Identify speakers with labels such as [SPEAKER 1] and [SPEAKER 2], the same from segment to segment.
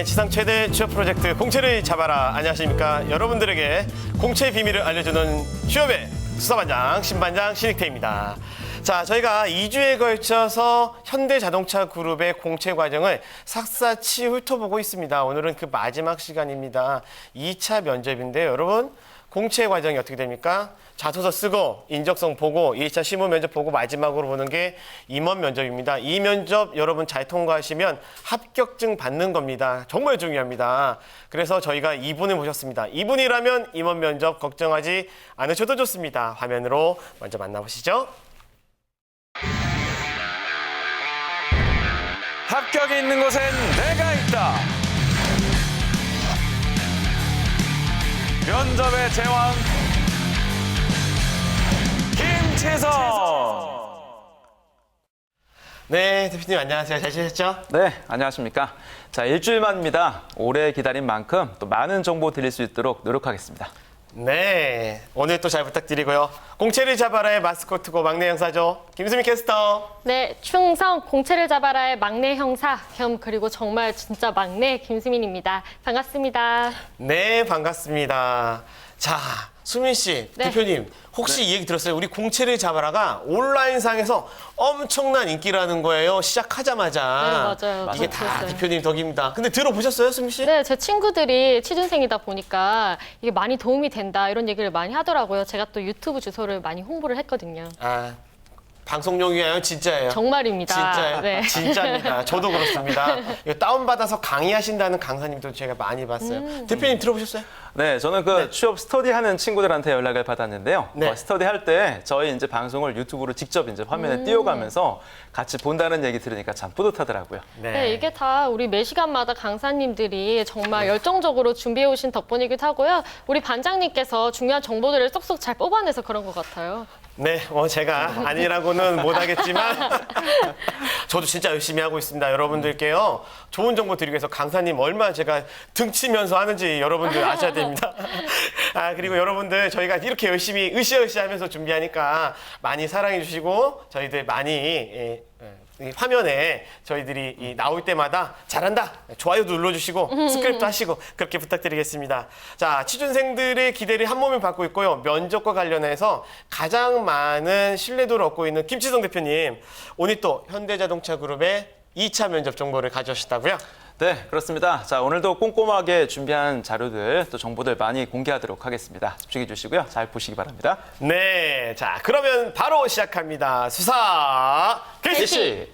[SPEAKER 1] 네, 지상 최대 취업 프로젝트 공채를 잡아라. 안녕하십니까. 여러분들에게 공채의 비밀을 알려주는 취업의 수사반장, 신반장, 신익태입니다. 자, 저희가 2주에 걸쳐서 현대자동차 그룹의 공채 과정을 샅샅이 훑어보고 있습니다. 오늘은 그 마지막 시간입니다. 2차 면접인데요. 여러분, 공채 과정이 어떻게 됩니까? 자소서 쓰고 인적성 보고 1차 실무 면접 보고 마지막으로 보는 게 임원 면접입니다. 이 면접 여러분 잘 통과하시면 합격증 받는 겁니다. 정말 중요합니다. 그래서 저희가 이분을 모셨습니다. 이분이라면 임원 면접 걱정하지 않으셔도 좋습니다. 화면으로 먼저 만나보시죠.
[SPEAKER 2] 합격이 있는 곳엔 내가 있다. 면접의 제왕 김채성.
[SPEAKER 1] 네, 대표님 안녕하세요. 잘 지내셨죠?
[SPEAKER 2] 네, 안녕하십니까. 자, 일주일만입니다. 오래 기다린 만큼 또 많은 정보 드릴 수 있도록 노력하겠습니다.
[SPEAKER 1] 네, 오늘 또 잘 부탁드리고요. 공채를 잡아라의 마스코트고 막내 형사죠. 김수미 캐스터.
[SPEAKER 3] 네, 충성 공채를 잡아라의 막내 형사 겸 그리고 정말 진짜 막내 김수민입니다. 반갑습니다.
[SPEAKER 1] 네, 반갑습니다. 자, 수민 씨,
[SPEAKER 3] 네.
[SPEAKER 1] 대표님, 혹시 이 얘기 들었어요? 우리 공채를 잡아라가 온라인상에서 엄청난 인기라는 거예요. 시작하자마자.
[SPEAKER 3] 네, 맞아요.
[SPEAKER 1] 이게
[SPEAKER 3] 저도
[SPEAKER 1] 다
[SPEAKER 3] 들었어요.
[SPEAKER 1] 대표님 덕입니다. 근데 들어보셨어요, 수민 씨?
[SPEAKER 3] 네, 제 친구들이 취준생이다 보니까 이게 많이 도움이 된다 이런 얘기를 많이 하더라고요. 제가 또 유튜브 주소를 많이 홍보를 했거든요.
[SPEAKER 1] 아, 방송용이에요? 진짜예요?
[SPEAKER 3] 정말입니다.
[SPEAKER 1] 진짜예요?
[SPEAKER 3] 네.
[SPEAKER 1] 진짜입니다. 저도 그렇습니다. 이거 다운받아서 강의하신다는 강사님도 제가 많이 봤어요. 대표님 들어보셨어요?
[SPEAKER 2] 네, 저는 그 취업 스터디 하는 친구들한테 연락을 받았는데요.
[SPEAKER 1] 네.
[SPEAKER 2] 스터디 할 때 저희 이제 방송을 유튜브로 직접 이제 화면에 띄워가면서 같이 본다는 얘기 들으니까 참 뿌듯하더라고요.
[SPEAKER 3] 네, 이게 다 우리 매 시간마다 강사님들이 정말 열정적으로 준비해 오신 덕분이기도 하고요. 우리 반장님께서 중요한 정보들을 쏙쏙 잘 뽑아내서 그런 것 같아요.
[SPEAKER 1] 네, 뭐 제가 아니라고는 못하겠지만 저도 진짜 열심히 하고 있습니다. 여러분들께요. 좋은 정보 드리기 위해서 강사님 얼마나 제가 등치면서 하는지 여러분들 아셔야 됩니다. 아, 그리고 여러분들 저희가 이렇게 열심히 으쌰으쌰 하면서 준비하니까 많이 사랑해 주시고 저희들 많이 이 화면에 저희들이 나올 때마다 잘한다, 좋아요도 눌러주시고 스크랩도 하시고 그렇게 부탁드리겠습니다. 자, 취준생들의 기대를 한 몸에 받고 있고요. 면접과 관련해서 가장 많은 신뢰도를 얻고 있는 김치성 대표님, 오늘 또 현대자동차 그룹의 2차 면접 정보를 가져오셨다고요?
[SPEAKER 2] 네, 그렇습니다. 자, 오늘도 꼼꼼하게 준비한 자료들, 또 정보들 많이 공개하도록 하겠습니다. 집중해 주시고요. 잘 보시기 바랍니다.
[SPEAKER 1] 네, 자, 그러면 바로 시작합니다. 수사 개시!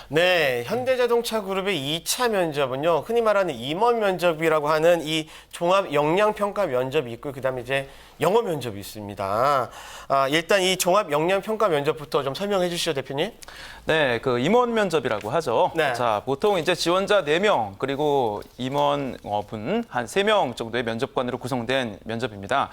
[SPEAKER 1] 네, 현대자동차 그룹의 2차 면접은요, 흔히 말하는 임원 면접이라고 하는 이 종합 역량평가 면접이 있고, 그 다음에 이제 영어 면접이 있습니다. 아, 일단 이 종합 역량평가 면접부터 좀 설명해 주시죠, 대표님.
[SPEAKER 2] 네, 그 임원 면접이라고 하죠.
[SPEAKER 1] 네.
[SPEAKER 2] 자, 보통 이제 지원자 4명, 그리고 임원분 한 3명 정도의 면접관으로 구성된 면접입니다.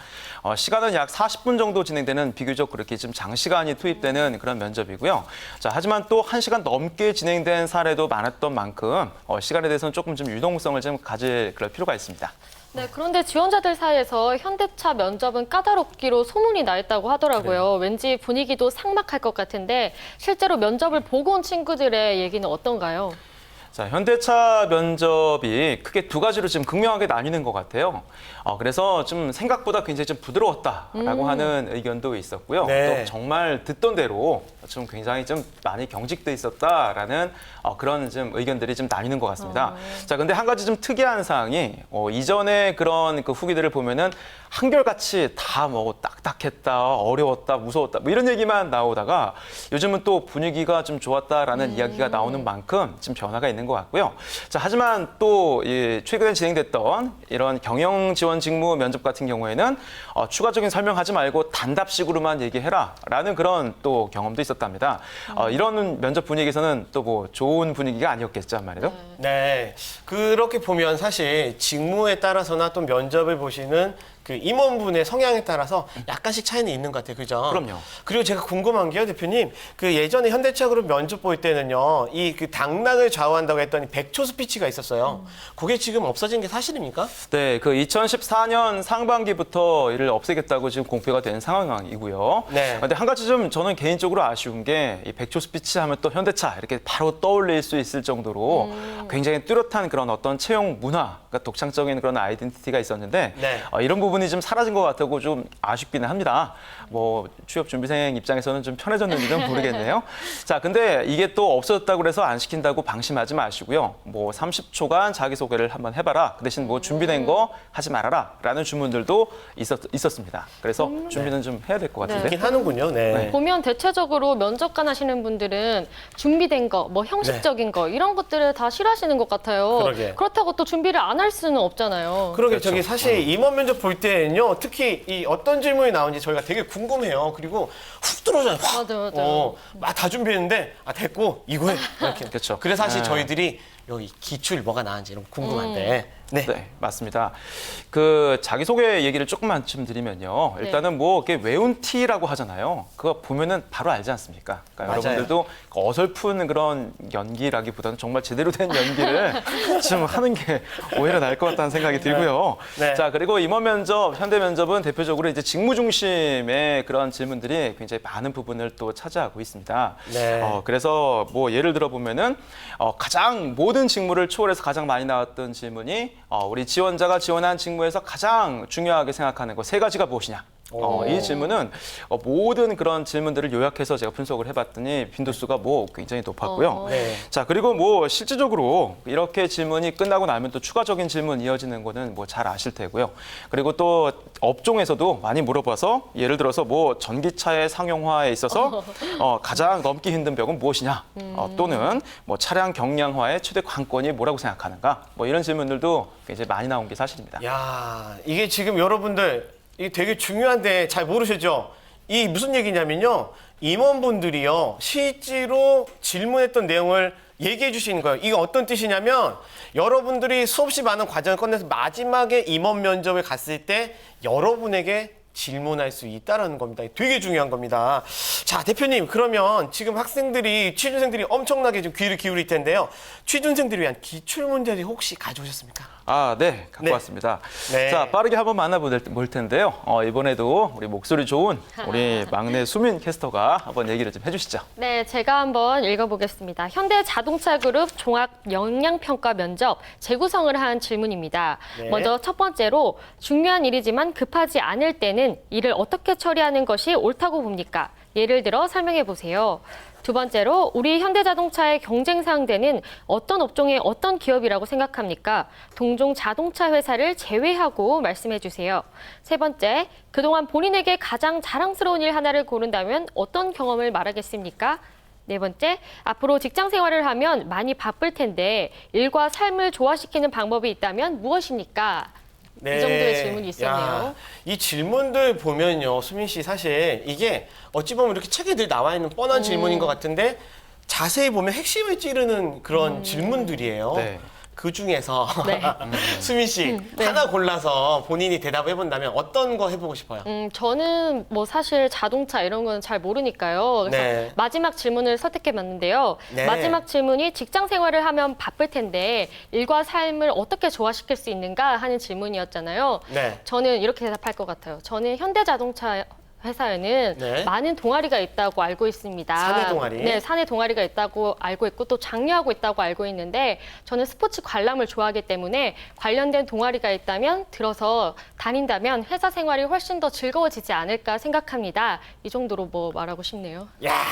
[SPEAKER 2] 시간은 약 40분 정도 진행되는 비교적 그렇게 좀 장시간이 투입되는 그런 면접이고요. 자, 하지만 또 1시간 넘게 진행된 사례도 많았던 만큼 시간에 대해서는 조금 좀 유동성을 좀 가질 그럴 필요가 있습니다.
[SPEAKER 3] 네, 그런데 지원자들 사이에서 현대차 면접은 까다롭기로 소문이 나 있다고 하더라고요. 왠지 분위기도 삭막할 것 같은데 실제로 면접을 보고 온 친구들의 얘기는 어떤가요?
[SPEAKER 2] 자, 현대차 면접이 크게 두 가지로 지금 극명하게 나뉘는 것 같아요. 그래서 좀 생각보다 굉장히 좀 부드러웠다라고 하는 의견도 있었고요.
[SPEAKER 1] 네.
[SPEAKER 2] 또 정말 듣던 대로 좀 굉장히 좀 많이 경직돼 있었다라는 그런 좀 의견들이 좀 나뉘는 것 같습니다. 자, 근데 한 가지 좀 특이한 사항이 이전에 그런 그 후기들을 보면은 한결같이 다 뭐 딱딱했다, 어려웠다, 무서웠다 뭐 이런 얘기만 나오다가 요즘은 또 분위기가 좀 좋았다라는 이야기가 나오는 만큼 좀 변화가 있는 것 같고요. 자, 하지만 또 최근에 진행됐던 이런 경영 지원 직무 면접 같은 경우에는 추가적인 설명하지 말고 단답식으로만 얘기해라라는 그런 또 경험도 있었답니다. 이런 면접 분위기에서는 또 뭐 좋은 분위기가 아니었겠죠, 말이죠.
[SPEAKER 1] 네, 그렇게 보면 사실 직무에 따라서나 또 면접을 보시는 그 임원분의 성향에 따라서 약간씩 차이는 있는 것 같아요. 그죠?
[SPEAKER 2] 그럼요.
[SPEAKER 1] 그리고 제가 궁금한 게요, 대표님. 그 예전에 현대차그룹 면접 볼 때는요, 이 그 당락을 좌우한다고 했더니 100초 스피치가 있었어요. 그게 지금 없어진 게 사실입니까?
[SPEAKER 2] 네, 그 2014년 상반기부터 이를 없애겠다고 지금 공표가 된 상황이고요.
[SPEAKER 1] 네.
[SPEAKER 2] 근데 한 가지 좀 저는 개인적으로 아쉬운 게 이 100초 스피치 하면 또 현대차 이렇게 바로 떠올릴 수 있을 정도로 굉장히 뚜렷한 그런 어떤 채용 문화, 그러니까 독창적인 그런 아이덴티티가 있었는데
[SPEAKER 1] 네.
[SPEAKER 2] 이런 부분이 좀 사라진 것 같다고 좀 아쉽기는 합니다. 뭐 취업 준비생 입장에서는 좀 편해졌는지는 모르겠네요. 자, 근데 이게 또 없어졌다고 그래서 안 시킨다고 방심하지 마시고요. 뭐 30초간 자기소개를 한번 해봐라. 그 대신 뭐 준비된 거 하지 말아라. 라는 주문들도 있었습니다. 그래서 준비는 좀 해야 될 것 같은데.
[SPEAKER 1] 있긴 하는군요. 네.
[SPEAKER 3] 보면 대체적으로 면접관 하시는 분들은 준비된 거, 뭐 형식적인 거 이런 것들을 다 싫어하시는 것 같아요.
[SPEAKER 1] 그러게.
[SPEAKER 3] 그렇다고 또 준비를 안 할 수는 없잖아요.
[SPEAKER 1] 그러게
[SPEAKER 2] 그렇죠.
[SPEAKER 1] 저기 사실 임원 면접 볼 때는요, 특히 이 어떤 질문이 나오는지 저희가 되게 궁금해요. 그리고 훅 들어오잖아요. 확.
[SPEAKER 3] 맞아요.
[SPEAKER 1] 막 다 준비했는데 됐고 이거해 이렇게.
[SPEAKER 2] 그렇죠.
[SPEAKER 1] 그래서 사실
[SPEAKER 2] 네.
[SPEAKER 1] 저희들이 여기 기출 뭐가 나왔는지 이런 거 궁금한데. 네.
[SPEAKER 2] 네, 맞습니다. 그 자기소개 얘기를 조금만 좀 드리면요. 일단은 뭐 이렇게 외운 티라고 하잖아요. 그거 보면은 바로 알지 않습니까? 그러니까
[SPEAKER 1] 맞아요.
[SPEAKER 2] 여러분들도 어설픈 그런 연기라기보다는 정말 제대로 된 연기를 좀 하는 게 오히려 나을 것 같다는 생각이 들고요.
[SPEAKER 1] 네.
[SPEAKER 2] 자, 그리고 임원 면접, 현대 면접은 대표적으로 이제 직무 중심의 그런 질문들이 굉장히 많은 부분을 또 차지하고 있습니다.
[SPEAKER 1] 네.
[SPEAKER 2] 그래서 뭐 예를 들어 보면은 가장 모든 직무를 초월해서 가장 많이 나왔던 질문이 우리 지원자가 지원한 직무에서 가장 중요하게 생각하는 거 세 가지가 무엇이냐? 이 질문은 모든 그런 질문들을 요약해서 제가 분석을 해봤더니 빈도수가 뭐 굉장히 높았고요.
[SPEAKER 1] 네.
[SPEAKER 2] 자, 그리고 뭐 실질적으로 이렇게 질문이 끝나고 나면 또 추가적인 질문 이어지는 거는 뭐 잘 아실 테고요. 그리고 또 업종에서도 많이 물어봐서 예를 들어서 뭐 전기차의 상용화에 있어서 가장 넘기 힘든 벽은 무엇이냐? 또는 뭐 차량 경량화의 최대 관건이 뭐라고 생각하는가? 뭐 이런 질문들도 굉장히 많이 나온 게 사실입니다.
[SPEAKER 1] 야, 이게 지금 여러분들 이게 되게 중요한데 잘 모르시죠? 이 무슨 얘기냐면요. 임원분들이요. 실제로 질문했던 내용을 얘기해 주시는 거예요. 이거 어떤 뜻이냐면 여러분들이 수없이 많은 과정을 끝내서 마지막에 임원 면접을 갔을 때 여러분에게 질문할 수 있다는 겁니다. 되게 중요한 겁니다. 자, 대표님, 그러면 지금 학생들이, 취준생들이 엄청나게 좀 귀를 기울일 텐데요. 취준생들을 위한 기출문제들이 혹시 가져오셨습니까?
[SPEAKER 2] 네, 갖고
[SPEAKER 1] 네.
[SPEAKER 2] 왔습니다.
[SPEAKER 1] 네.
[SPEAKER 2] 자, 빠르게 한번 만나볼 텐데요. 이번에도 우리 목소리 좋은 우리 막내 수민 캐스터가 한번 얘기를 좀 해주시죠.
[SPEAKER 3] 네, 제가 한번 읽어보겠습니다. 현대자동차그룹 종합영양평가 면접 재구성을 한 질문입니다.
[SPEAKER 1] 네.
[SPEAKER 3] 먼저 첫 번째로 중요한 일이지만 급하지 않을 때는 이를 어떻게 처리하는 것이 옳다고 봅니까? 예를 들어 설명해 보세요. 두 번째로 우리 현대자동차의 경쟁 상대는 어떤 업종의 어떤 기업이라고 생각합니까? 동종 자동차 회사를 제외하고 말씀해 주세요. 세 번째, 그동안 본인에게 가장 자랑스러운 일 하나를 고른다면 어떤 경험을 말하겠습니까? 네 번째, 앞으로 직장 생활을 하면 많이 바쁠 텐데 일과 삶을 조화시키는 방법이 있다면 무엇입니까? 이 정도의 질문이 있었네요.
[SPEAKER 1] 야, 이 질문들 보면요, 수민 씨 사실 이게 어찌 보면 이렇게 책에 늘 나와 있는 뻔한 질문인 것 같은데 자세히 보면 핵심을 찌르는 그런 질문들이에요.
[SPEAKER 2] 네.
[SPEAKER 1] 그 중에서
[SPEAKER 3] 네.
[SPEAKER 1] 수민 씨
[SPEAKER 3] 네.
[SPEAKER 1] 하나 골라서 본인이 대답해 본다면 어떤 거 해보고 싶어요?
[SPEAKER 3] 저는 뭐 사실 자동차 이런 건 잘 모르니까요. 그래서
[SPEAKER 1] 네.
[SPEAKER 3] 마지막 질문을 선택해 봤는데요.
[SPEAKER 1] 네.
[SPEAKER 3] 마지막 질문이 직장 생활을 하면 바쁠 텐데 일과 삶을 어떻게 조화시킬 수 있는가 하는 질문이었잖아요.
[SPEAKER 1] 네.
[SPEAKER 3] 저는 이렇게 대답할 것 같아요. 저는 현대자동차 회사에는
[SPEAKER 1] 네.
[SPEAKER 3] 많은 동아리가 있다고 알고 있습니다.
[SPEAKER 1] 사내 동아리?
[SPEAKER 3] 네, 사내 동아리가 있다고 알고 있고 또 장려하고 있다고 알고 있는데 저는 스포츠 관람을 좋아하기 때문에 관련된 동아리가 있다면 들어서 다닌다면 회사 생활이 훨씬 더 즐거워지지 않을까 생각합니다. 이 정도로 뭐 말하고 싶네요.
[SPEAKER 1] 야,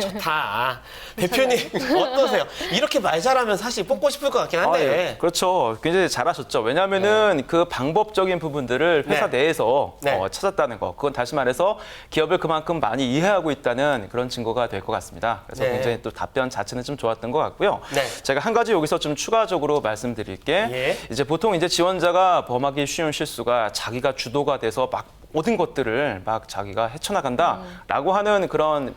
[SPEAKER 1] 좋다. 대표님 어떠세요? 이렇게 말 잘하면 사실 뽑고 싶을 것 같긴 한데.
[SPEAKER 2] 예. 그렇죠. 굉장히 잘하셨죠. 왜냐하면은 그 방법적인 부분들을 회사
[SPEAKER 1] 네.
[SPEAKER 2] 내에서
[SPEAKER 1] 네.
[SPEAKER 2] 찾았다는 거. 그건 다시 말해서 기업을 그만큼 많이 이해하고 있다는 그런 증거가 될 것 같습니다. 그래서
[SPEAKER 1] 네.
[SPEAKER 2] 굉장히 또 답변 자체는 좀 좋았던 것 같고요.
[SPEAKER 1] 네.
[SPEAKER 2] 제가 한 가지 여기서 좀 추가적으로 말씀드릴 게
[SPEAKER 1] 예.
[SPEAKER 2] 이제 보통 이제 지원자가 범하기 쉬운 실수가 자기가 주도가 돼서 막 모든 것들을 막 자기가 헤쳐나간다라고 하는 그런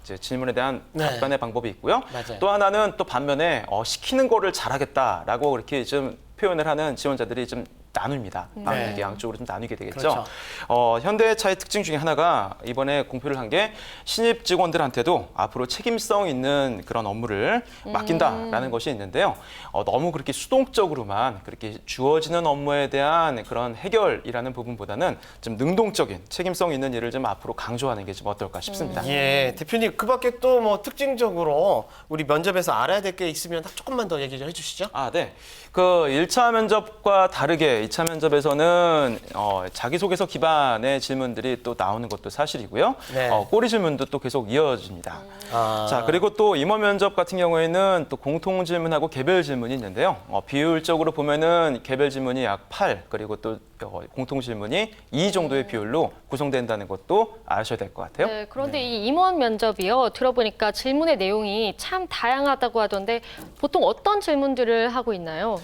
[SPEAKER 2] 이제 질문에 대한
[SPEAKER 1] 네.
[SPEAKER 2] 답변의 방법이 있고요.
[SPEAKER 1] 맞아요.
[SPEAKER 2] 또 하나는 또 반면에 시키는 거를 잘하겠다라고 이렇게 좀 표현을 하는 지원자들이 좀 나눕니다.
[SPEAKER 1] 네.
[SPEAKER 2] 이게 양쪽으로 좀 나뉘게 되겠죠.
[SPEAKER 1] 그렇죠.
[SPEAKER 2] 현대차의 특징 중에 하나가 이번에 공표를 한 게 신입 직원들한테도 앞으로 책임성 있는 그런 업무를 맡긴다라는 것이 있는데요. 너무 그렇게 수동적으로만 그렇게 주어지는 업무에 대한 그런 해결이라는 부분보다는 좀 능동적인 책임성 있는 일을 좀 앞으로 강조하는 게 좀 어떨까 싶습니다.
[SPEAKER 1] 예, 대표님 그밖에 또 뭐 특징적으로 우리 면접에서 알아야 될 게 있으면 조금만 더 얘기 좀 해주시죠.
[SPEAKER 2] 네. 그 1차 면접과 다르게 2차 면접에서는 자기소개서 기반의 질문들이 또 나오는 것도 사실이고요.
[SPEAKER 1] 네.
[SPEAKER 2] 꼬리 질문도 또 계속 이어집니다. 자, 그리고 또 임원 면접 같은 경우에는 또 공통 질문하고 개별 질문이 있는데요. 비율적으로 보면은 개별 질문이 약 8, 그리고 또 공통 질문이 2 정도의 비율로 구성된다는 것도 아셔야 될 것 같아요.
[SPEAKER 3] 네, 그런데 이 임원 면접이요. 들어보니까 질문의 내용이 참 다양하다고 하던데 보통 어떤 질문들을 하고 있나요?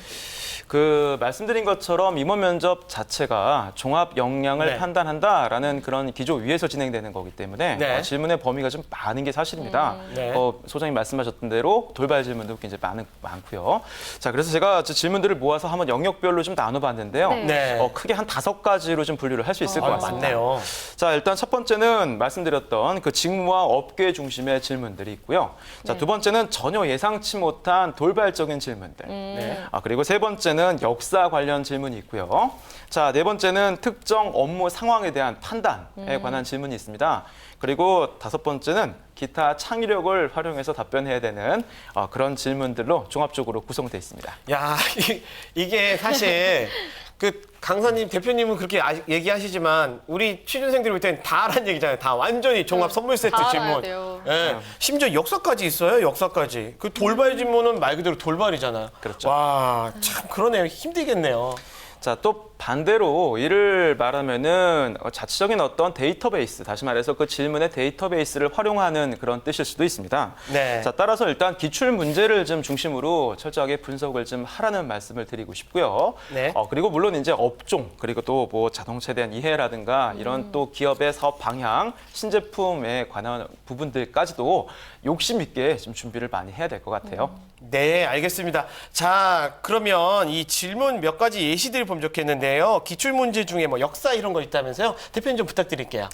[SPEAKER 2] 그 말씀드린 것처럼 임원 면접 자체가 종합 역량을
[SPEAKER 1] 네.
[SPEAKER 2] 판단한다라는 그런 기조 위에서 진행되는 거기 때문에
[SPEAKER 1] 네.
[SPEAKER 2] 질문의 범위가 좀 많은 게 사실입니다.
[SPEAKER 1] 네.
[SPEAKER 2] 소장님 말씀하셨던 대로 돌발 질문도 굉장히 많고요. 자, 그래서 제가 질문들을 모아서 한번 영역별로 좀 나눠봤는데요.
[SPEAKER 3] 네.
[SPEAKER 1] 네.
[SPEAKER 2] 크게 한 5가지로 좀 분류를 할 수 있을 것 같습니다.
[SPEAKER 1] 맞네요.
[SPEAKER 2] 자, 일단 첫 번째는 말씀드렸던 그 직무와 업계 중심의 질문들이 있고요. 자,
[SPEAKER 3] 네.
[SPEAKER 2] 두 번째는 전혀 예상치 못한 돌발적인 질문들.
[SPEAKER 1] 네.
[SPEAKER 2] 그리고 세 번째는 역사 관련 질문이 있고요. 자, 네 번째는 특정 업무 상황에 대한 판단에 관한 질문이 있습니다. 그리고 다섯 번째는 기타 창의력을 활용해서 답변해야 되는 그런 질문들로 종합적으로 구성되어 있습니다.
[SPEAKER 1] 야, 이게 사실 그 강사님 대표님은 그렇게 얘기하시지만 우리 취준생들이 볼 때는 다 하라는 얘기잖아요. 다 완전히 종합 선물 세트
[SPEAKER 3] 다 알아야
[SPEAKER 1] 질문.
[SPEAKER 3] 돼요.
[SPEAKER 1] 예, 심지어 역사까지 있어요. 역사까지. 그 돌발 질문은 말 그대로 돌발이잖아요.
[SPEAKER 2] 그렇죠.
[SPEAKER 1] 와, 참 그러네요. 힘들겠네요.
[SPEAKER 2] 자, 또 반대로 이를 말하면은 자체적인 어떤 데이터베이스, 다시 말해서 그 질문의 데이터베이스를 활용하는 그런 뜻일 수도 있습니다.
[SPEAKER 1] 네.
[SPEAKER 2] 자, 따라서 일단 기출 문제를 좀 중심으로 철저하게 분석을 좀 하라는 말씀을 드리고 싶고요.
[SPEAKER 1] 네.
[SPEAKER 2] 그리고 물론 이제 업종, 그리고 또 뭐 자동차에 대한 이해라든가 이런 또 기업의 사업 방향, 신제품에 관한 부분들까지도 욕심 있게 좀 준비를 많이 해야 될 것 같아요.
[SPEAKER 1] 네, 알겠습니다. 자, 그러면 이 질문 몇 가지 예시들이 보면 좋겠는데요. 기출 문제 중에 뭐 역사 이런 거 있다면서요? 대표님 좀 부탁드릴게요.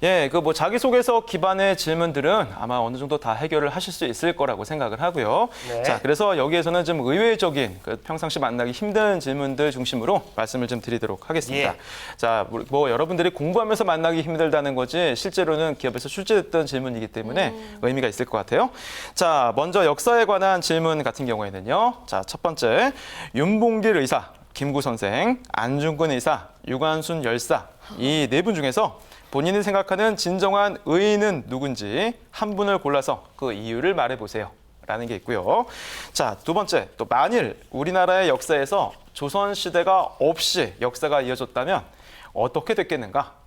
[SPEAKER 2] 예, 그 뭐 자기소개서 기반의 질문들은 아마 어느 정도 다 해결을 하실 수 있을 거라고 생각을 하고요.
[SPEAKER 1] 네.
[SPEAKER 2] 자, 그래서 여기에서는 좀 의외적인 평상시 만나기 힘든 질문들 중심으로 말씀을 좀 드리도록 하겠습니다.
[SPEAKER 1] 예.
[SPEAKER 2] 자, 뭐 여러분들이 공부하면서 만나기 힘들다는 거지 실제로는 기업에서 출제됐던 질문이기 때문에 의미가 있을 것 같아요. 자, 먼저 역사에 관한 질문 같은 경우에는요. 자, 첫 번째, 윤봉길 의사, 김구 선생, 안중근 의사, 유관순 열사 이 네 분 중에서 본인이 생각하는 진정한 의인은 누군지 한 분을 골라서 그 이유를 말해보세요. 라는 게 있고요. 자, 두 번째, 또 만일 우리나라의 역사에서 조선시대가 없이 역사가 이어졌다면 어떻게 됐겠는가?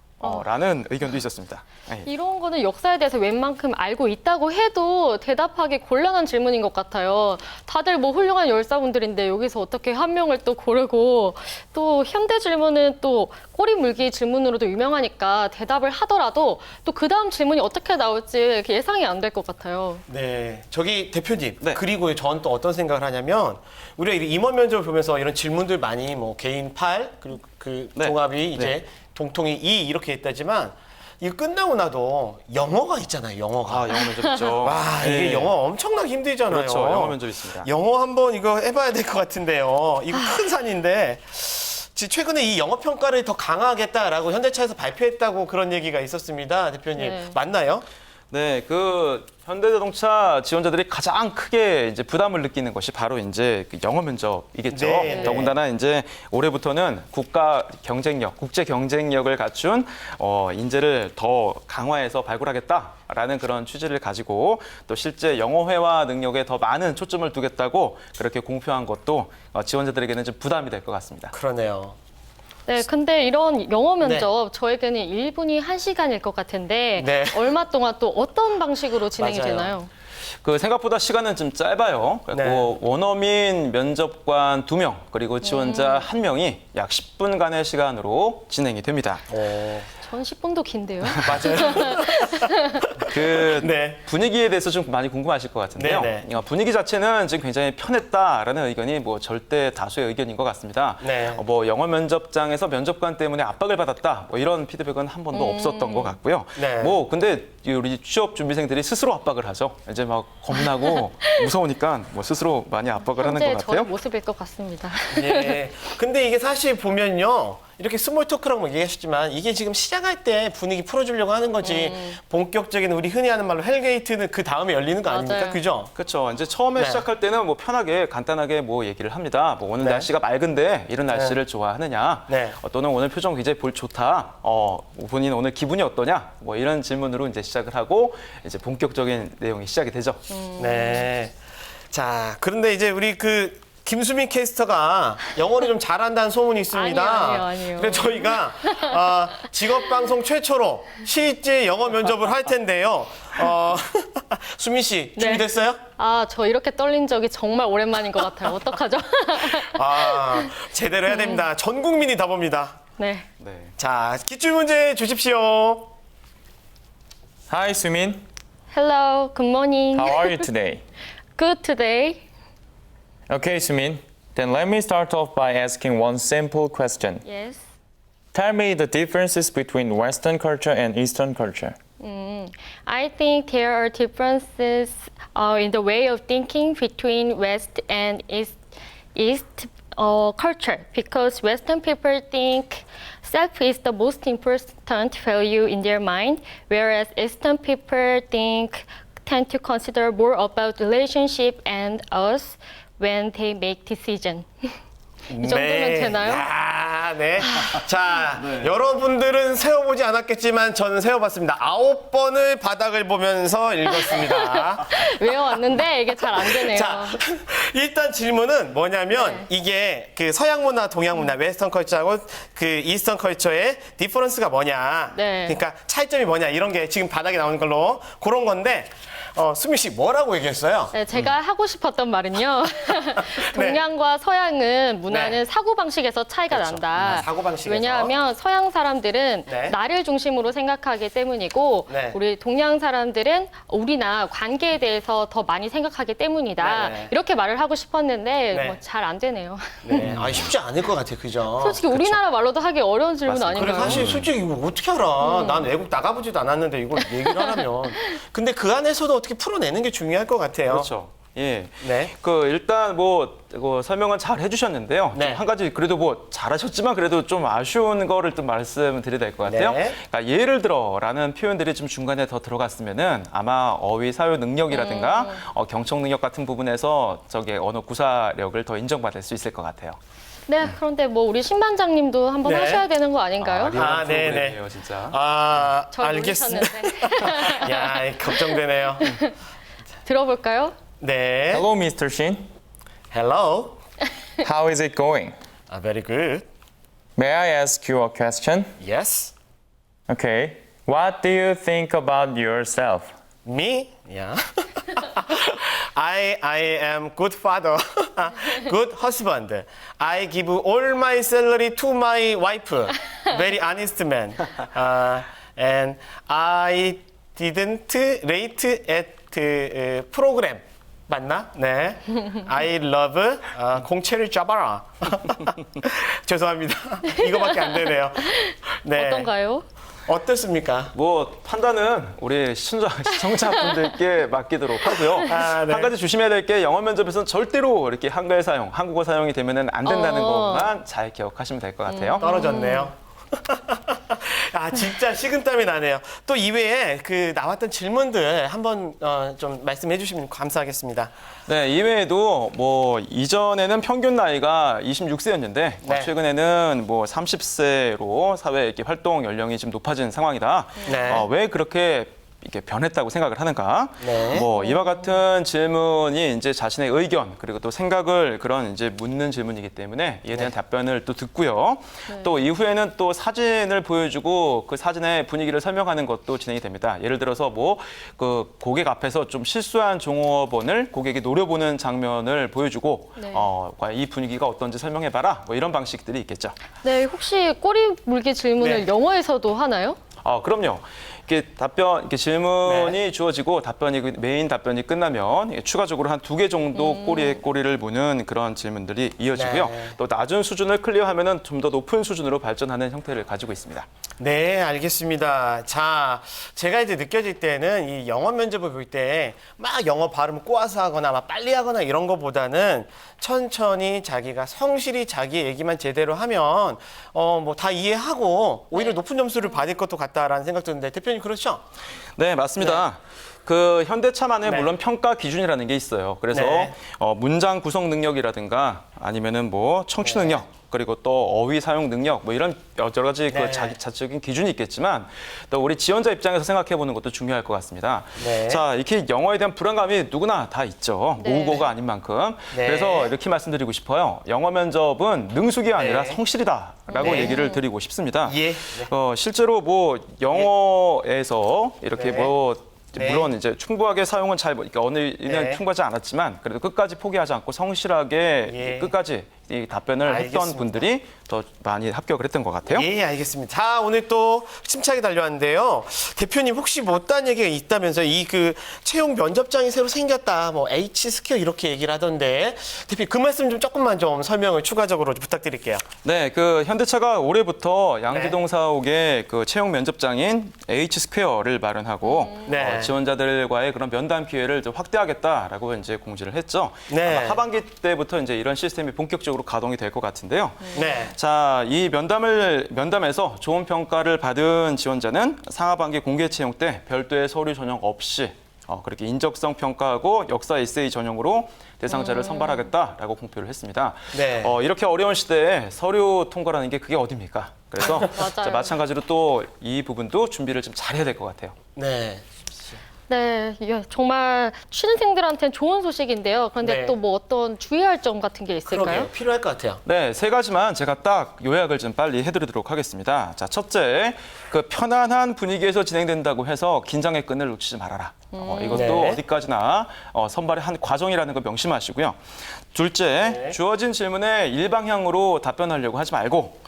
[SPEAKER 2] 라는 의견도 있었습니다. 예.
[SPEAKER 3] 이런 거는 역사에 대해서 웬만큼 알고 있다고 해도 대답하기 곤란한 질문인 것 같아요. 다들 뭐 훌륭한 열사분들인데 여기서 어떻게 한 명을 또 고르고 또 현대 질문은 또 꼬리 물기 질문으로도 유명하니까 대답을 하더라도 또 그 다음 질문이 어떻게 나올지 이렇게 예상이 안 될 것 같아요.
[SPEAKER 1] 네, 저기 대표님.
[SPEAKER 2] 네.
[SPEAKER 1] 그리고 저는 또 어떤 생각을 하냐면 우리가 이 임원 면접을 보면서 이런 질문들 많이 뭐 개인 8 그리고 그
[SPEAKER 2] 네.
[SPEAKER 1] 종합이 이제
[SPEAKER 2] 네.
[SPEAKER 1] 동통이 2 이렇게 있다지만 이거 끝나고 나도 영어가 있잖아요. 영어가.
[SPEAKER 2] 영어 면접 있죠.
[SPEAKER 1] 와, 이게
[SPEAKER 2] 예.
[SPEAKER 1] 영어 엄청나게 힘들잖아요.
[SPEAKER 2] 그렇죠. 영어 면접 있습니다.
[SPEAKER 1] 영어 한번 이거 해봐야 될 것 같은데요. 이거 큰 산인데. 최근에 이 영어 평가를 더 강화하겠다라고 현대차에서 발표했다고 그런 얘기가 있었습니다, 대표님.
[SPEAKER 3] 네.
[SPEAKER 1] 맞나요?
[SPEAKER 2] 네, 그 현대자동차 지원자들이 가장 크게 이제 부담을 느끼는 것이 바로 이제 그 영어 면접이겠죠.
[SPEAKER 1] 네,
[SPEAKER 2] 더군다나 이제 올해부터는 국가 경쟁력, 국제 경쟁력을 갖춘 인재를 더 강화해서 발굴하겠다라는 그런 취지를 가지고 또 실제 영어회화 능력에 더 많은 초점을 두겠다고 그렇게 공표한 것도 지원자들에게는 좀 부담이 될 것 같습니다.
[SPEAKER 1] 그러네요.
[SPEAKER 3] 네, 근데 이런 영어 면접 저에게는 1분이 1시간일 것 같은데
[SPEAKER 1] 네.
[SPEAKER 3] 얼마 동안 또 어떤 방식으로 진행이
[SPEAKER 1] 맞아요.
[SPEAKER 3] 되나요?
[SPEAKER 2] 그 생각보다 시간은 좀 짧아요. 그리고
[SPEAKER 1] 네.
[SPEAKER 2] 원어민 면접관 2명 그리고 지원자 1명이 약 10분간의 시간으로 진행이 됩니다.
[SPEAKER 3] 전 10분도 긴데요.
[SPEAKER 1] 맞아요.
[SPEAKER 2] 그
[SPEAKER 1] 네.
[SPEAKER 2] 분위기에 대해서 좀 많이 궁금하실 것 같은데요.
[SPEAKER 1] 네, 네.
[SPEAKER 2] 분위기 자체는 지금 굉장히 편했다라는 의견이 뭐 절대 다수의 의견인 것 같습니다.
[SPEAKER 1] 네.
[SPEAKER 2] 뭐 영어 면접장에서 면접관 때문에 압박을 받았다, 뭐 이런 피드백은 한 번도 없었던 것 같고요.
[SPEAKER 1] 네.
[SPEAKER 2] 뭐 근데 우리 취업 준비생들이 스스로 압박을 하죠. 이제 막 겁나고 무서우니까 뭐 스스로 많이 압박을 하는
[SPEAKER 3] 현재
[SPEAKER 2] 것
[SPEAKER 3] 저의
[SPEAKER 2] 같아요.
[SPEAKER 3] 모습일 것 같습니다.
[SPEAKER 1] 예. 근데 이게 사실 보면요. 이렇게 스몰 토크라고 뭐 얘기하셨지만 이게 지금 시작할 때 분위기 풀어주려고 하는 거지 본격적인 우리 흔히 하는 말로 헬게이트는 그 다음에 열리는 거 아닙니까?
[SPEAKER 3] 맞아요.
[SPEAKER 1] 그죠?
[SPEAKER 2] 그렇죠. 이제 처음에
[SPEAKER 1] 네.
[SPEAKER 2] 시작할 때는 뭐 편하게 간단하게 뭐 얘기를 합니다. 뭐 오늘
[SPEAKER 1] 네.
[SPEAKER 2] 날씨가 맑은데 이런 날씨를 좋아하느냐?
[SPEAKER 1] 네.
[SPEAKER 2] 또는 오늘 표정 굉장히 좋다. 본인 오늘 기분이 어떠냐? 뭐 이런 질문으로 이제 시작을 하고 이제 본격적인 내용이 시작이 되죠.
[SPEAKER 1] 네. 자, 그런데 이제 우리 그 김수민 캐스터가 영어를 좀 잘한다는 소문이 있습니다.
[SPEAKER 3] 아니에요.
[SPEAKER 1] 그래서 저희가 직업 방송 최초로 실제 영어 면접을 할 텐데요. 수민 씨
[SPEAKER 3] 네.
[SPEAKER 1] 준비됐어요?
[SPEAKER 3] 아, 저 이렇게 떨린 적이 정말 오랜만인 것 같아요. 어떡하죠?
[SPEAKER 1] 제대로 해야 됩니다. 전 국민이 다 봅니다.
[SPEAKER 3] 네.
[SPEAKER 2] 네.
[SPEAKER 1] 자, 기출 문제 주십시오.
[SPEAKER 4] Hi, Sumin.
[SPEAKER 3] Hello, good morning.
[SPEAKER 4] How are you today?
[SPEAKER 3] Good today.
[SPEAKER 4] Okay, Sumin. Then let me start off by asking one simple question.
[SPEAKER 3] Yes.
[SPEAKER 4] Tell me the differences between Western culture and Eastern culture.
[SPEAKER 3] I think there are differences in the way of thinking between West and East culture because Western people think self is the most important value in their mind, whereas Eastern people tend to consider more about relationship and us when they make decision. 이 정도면 되나요?
[SPEAKER 1] 야, 네. 자, 여러분들은 세워보지 않았겠지만 저는 세워봤습니다. 9번을 바닥을 보면서 읽었습니다.
[SPEAKER 3] 외워왔는데 이게 잘 안 되네요.
[SPEAKER 1] 자, 일단 질문은 뭐냐면 이게 그 서양 문화, 동양 문화, 웨스턴 컬처하고 그 이스턴 컬처의 디퍼런스가 뭐냐.
[SPEAKER 3] 네.
[SPEAKER 1] 그러니까 차이점이 뭐냐 이런 게 지금 바닥에 나오는 걸로 그런 건데 수미 씨 뭐라고 얘기했어요?
[SPEAKER 3] 네, 제가 하고 싶었던 말은요. 동양과 서양은 문화는
[SPEAKER 1] 네.
[SPEAKER 3] 사고방식에서 차이가
[SPEAKER 1] 그렇죠.
[SPEAKER 3] 난다.
[SPEAKER 1] 사고방식에서.
[SPEAKER 3] 왜냐하면 서양 사람들은
[SPEAKER 1] 네.
[SPEAKER 3] 나를 중심으로 생각하기 때문이고
[SPEAKER 1] 네.
[SPEAKER 3] 우리 동양 사람들은 우리나 관계에 대해서 더 많이 생각하기 때문이다.
[SPEAKER 1] 네.
[SPEAKER 3] 이렇게 말을 하고 싶었는데
[SPEAKER 1] 네.
[SPEAKER 3] 뭐 잘 안 되네요.
[SPEAKER 1] 네. 쉽지 않을 것 같아, 그죠?
[SPEAKER 3] 솔직히 우리나라 말로도 하기 어려운 질문
[SPEAKER 2] 맞습니다.
[SPEAKER 1] 그래
[SPEAKER 3] 아닌가요?
[SPEAKER 1] 사실 솔직히 이거 어떻게 알아? 난 외국 나가보지도 않았는데 이걸 얘기를 하려면. 근데 그 안에서도 어떻게 풀어내는 게 중요할 것 같아요.
[SPEAKER 2] 그렇죠. 예.
[SPEAKER 1] 네.
[SPEAKER 2] 일단 설명은 잘 해주셨는데요.
[SPEAKER 1] 네.
[SPEAKER 2] 좀 한 가지 그래도 뭐 잘하셨지만 그래도 좀 아쉬운 거를 좀 말씀드려야 될 것 같아요.
[SPEAKER 1] 네.
[SPEAKER 2] 그러니까 예를 들어라는 표현들이 좀 중간에 더 들어갔으면은 아마 어휘 사유 능력이라든가 경청 능력 같은 부분에서 언어 구사력을 더 인정받을 수 있을 것 같아요.
[SPEAKER 3] 네, 그런데 뭐 우리 신반장님도 한번
[SPEAKER 1] 네.
[SPEAKER 3] 하셔야 되는 거 아닌가요?
[SPEAKER 2] 리얼한
[SPEAKER 1] 네네.
[SPEAKER 2] 프로그램이에요, 진짜.
[SPEAKER 3] 절
[SPEAKER 1] 알겠습니다.
[SPEAKER 3] 놀리셨는데.
[SPEAKER 1] 야, 걱정되네요.
[SPEAKER 3] 들어볼까요?
[SPEAKER 1] 네.
[SPEAKER 4] Hello, Mr. Shin.
[SPEAKER 1] Hello.
[SPEAKER 4] How is it going?
[SPEAKER 1] Very good.
[SPEAKER 4] May I ask you a question?
[SPEAKER 1] Yes.
[SPEAKER 4] Okay. What do you think about yourself?
[SPEAKER 1] Me? Yeah. I am good father, good husband. I give all my salary to my wife. Very honest man. And I didn't rate at program. 맞나? 네. I love 공채를 잡아라. 죄송합니다. 이거밖에 안 되네요. 네.
[SPEAKER 3] 어떤가요?
[SPEAKER 1] 어떻습니까?
[SPEAKER 2] 뭐 판단은 우리 시청자분들께 맡기도록 하고요.
[SPEAKER 1] 네.
[SPEAKER 2] 한 가지 조심해야 될 게 영어 면접에서는 절대로 이렇게 한글 사용, 한국어 사용이 되면은 안 된다는 것만 잘 기억하시면 될 것 같아요.
[SPEAKER 1] 떨어졌네요. 진짜 식은땀이 나네요. 또 이외에 그 나왔던 질문들 한번 좀 말씀해 주시면 감사하겠습니다.
[SPEAKER 2] 네, 이외에도 뭐 이전에는 평균 나이가 26세였는데
[SPEAKER 1] 네.
[SPEAKER 2] 최근에는 뭐 30세로 사회 이렇게 활동 연령이 좀 높아진 상황이다.
[SPEAKER 1] 네.
[SPEAKER 2] 왜 그렇게 이렇게 변했다고 생각을 하는가?
[SPEAKER 1] 네.
[SPEAKER 2] 뭐 이와 같은 질문이 이제 자신의 의견 그리고 또 생각을 그런 이제 묻는 질문이기 때문에 이에 대한 답변을 또 듣고요. 또 이후에는 또 사진을 보여주고 그 사진의 분위기를 설명하는 것도 진행이 됩니다. 예를 들어서 뭐 그 고객 앞에서 좀 실수한 종업원을 고객이 노려보는 장면을 보여주고
[SPEAKER 3] 네.
[SPEAKER 2] 과연 이 분위기가 어떤지 설명해봐라. 뭐 이런 방식들이 있겠죠.
[SPEAKER 3] 네, 혹시 꼬리 물기 질문을
[SPEAKER 1] 네.
[SPEAKER 3] 영어에서도 하나요?
[SPEAKER 2] 그럼요. 이렇게 질문이 주어지고 메인 답변이 끝나면 추가적으로 한 2개 정도 꼬리를 무는 그런 질문들이 이어지고요.
[SPEAKER 1] 네.
[SPEAKER 2] 또 낮은 수준을 클리어하면은 좀 더 높은 수준으로 발전하는 형태를 가지고 있습니다.
[SPEAKER 1] 네, 알겠습니다. 자, 제가 이제 느껴질 때는 이 영어 면접을 볼 때 막 영어 발음 꼬아서 하거나 막 빨리 하거나 이런 거보다는 천천히 자기가 성실히 자기 얘기만 제대로 하면 뭐 다 이해하고 오히려 높은 점수를 받을 것도 같다라는 생각 드는데 대표님 그렇죠?
[SPEAKER 2] 네, 맞습니다. 그 현대차만의
[SPEAKER 1] 네.
[SPEAKER 2] 물론 평가 기준이라는 게 있어요. 그래서
[SPEAKER 1] 네.
[SPEAKER 2] 문장 구성 능력이라든가 아니면은 뭐 청취 능력 그리고 또 어휘 사용 능력 뭐 이런 여러 가지
[SPEAKER 1] 네.
[SPEAKER 2] 그 자체적인 기준이 있겠지만 또 우리 지원자 입장에서 생각해 보는 것도 중요할 것 같습니다.
[SPEAKER 1] 네.
[SPEAKER 2] 자, 이렇게 영어에 대한 불안감이 누구나 다 있죠.
[SPEAKER 3] 네.
[SPEAKER 2] 모국어가 아닌 만큼.
[SPEAKER 1] 네.
[SPEAKER 2] 그래서 이렇게 말씀드리고 싶어요. 영어 면접은 능숙이 아니라
[SPEAKER 1] 네.
[SPEAKER 2] 성실이다라고
[SPEAKER 1] 네.
[SPEAKER 2] 얘기를 드리고 싶습니다.
[SPEAKER 1] 예.
[SPEAKER 2] 실제로 뭐 영어에서 이렇게
[SPEAKER 1] 네. 네.
[SPEAKER 2] 물론 이제 충분하게 사용은 그러니까 언어는
[SPEAKER 1] 네.
[SPEAKER 2] 충분하지 않았지만 그래도 끝까지 포기하지 않고 성실하게
[SPEAKER 1] 예.
[SPEAKER 2] 끝까지 이 답변을
[SPEAKER 1] 알겠습니다.
[SPEAKER 2] 했던 분들이 더 많이 합격을 했던 것 같아요.
[SPEAKER 1] 예, 알겠습니다. 자, 오늘 또 침착히 달려왔는데요. 대표님 혹시 못다한 얘기가 있다면서 이 그 채용 면접장이 새로 생겼다. 뭐 H 스퀘어 이렇게 얘기를 하던데 대표님 그 말씀 좀 조금만 좀 설명을 추가적으로 좀 부탁드릴게요.
[SPEAKER 2] 네, 그 현대차가 올해부터 양재동 사옥에 그 채용 면접장인 H 스퀘어를 마련하고
[SPEAKER 1] 네.
[SPEAKER 2] 지원자들과의 그런 면담 기회를 좀 확대하겠다라고 이제 공지를 했죠.
[SPEAKER 1] 네.
[SPEAKER 2] 아마 하반기 때부터 이제 이런 시스템이 본격적으로 가동이 될 것 같은데요.
[SPEAKER 1] 네.
[SPEAKER 2] 자, 이 면담에서 좋은 평가를 받은 지원자는 상하반기 공개 채용 때 별도의 서류 전형 없이 그렇게 인적성 평가하고 역사 에세이 전형으로 대상자를 선발하겠다라고 공표를 했습니다.
[SPEAKER 1] 네.
[SPEAKER 2] 이렇게 어려운 시대에 서류 통과라는 게 그게 어딥니까? 그래서 자, 마찬가지로 또 이 부분도 준비를 좀 잘해야 될 것 같아요.
[SPEAKER 1] 네.
[SPEAKER 3] 네, 정말 취준생들한테는 좋은 소식인데요. 그런데
[SPEAKER 1] 네.
[SPEAKER 3] 또 뭐 어떤 주의할 점 같은 게 있을까요?
[SPEAKER 1] 그러게요. 필요할 것 같아요.
[SPEAKER 2] 네, 3가지만 제가 딱 요약을 좀 빨리 해드리도록 하겠습니다. 자, 첫째, 그 편안한 분위기에서 진행된다고 해서 긴장의 끈을 놓치지 말아라. 이것도
[SPEAKER 1] 네.
[SPEAKER 2] 어디까지나 선발의 한 과정이라는 거 명심하시고요. 둘째,
[SPEAKER 1] 네.
[SPEAKER 2] 주어진 질문에 일방향으로 답변하려고 하지 말고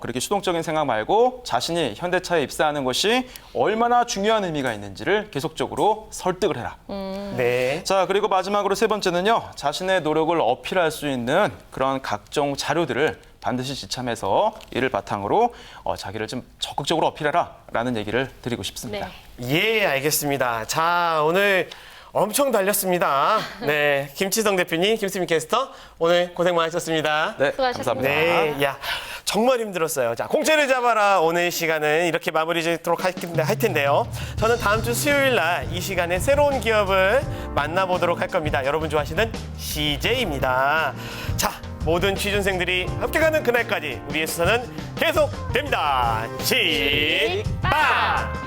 [SPEAKER 2] 그렇게 수동적인 생각 말고 자신이 현대차에 입사하는 것이 얼마나 중요한 의미가 있는지를 계속적으로 설득을 해라.
[SPEAKER 1] 네.
[SPEAKER 2] 자, 그리고 마지막으로 3번째는요. 자신의 노력을 어필할 수 있는 그런 각종 자료들을 반드시 지참해서 이를 바탕으로 자기를 좀 적극적으로 어필해라라는 얘기를 드리고 싶습니다.
[SPEAKER 3] 네.
[SPEAKER 1] 예, 알겠습니다. 자, 오늘 엄청 달렸습니다. 네, 김치성 대표님, 김수민 캐스터 오늘 고생 많으셨습니다.
[SPEAKER 2] 네,
[SPEAKER 3] 수고하셨습니다.
[SPEAKER 2] 감사합니다.
[SPEAKER 1] 네, 야 정말 힘들었어요. 자, 공채를 잡아라 오늘 시간은 이렇게 마무리 짓도록 할 텐데요. 저는 다음 주 수요일 날 이 시간에 새로운 기업을 만나보도록 할 겁니다. 여러분 좋아하시는 CJ입니다. 자, 모든 취준생들이 합격하는 그날까지 우리의 수사는 계속됩니다. 시작!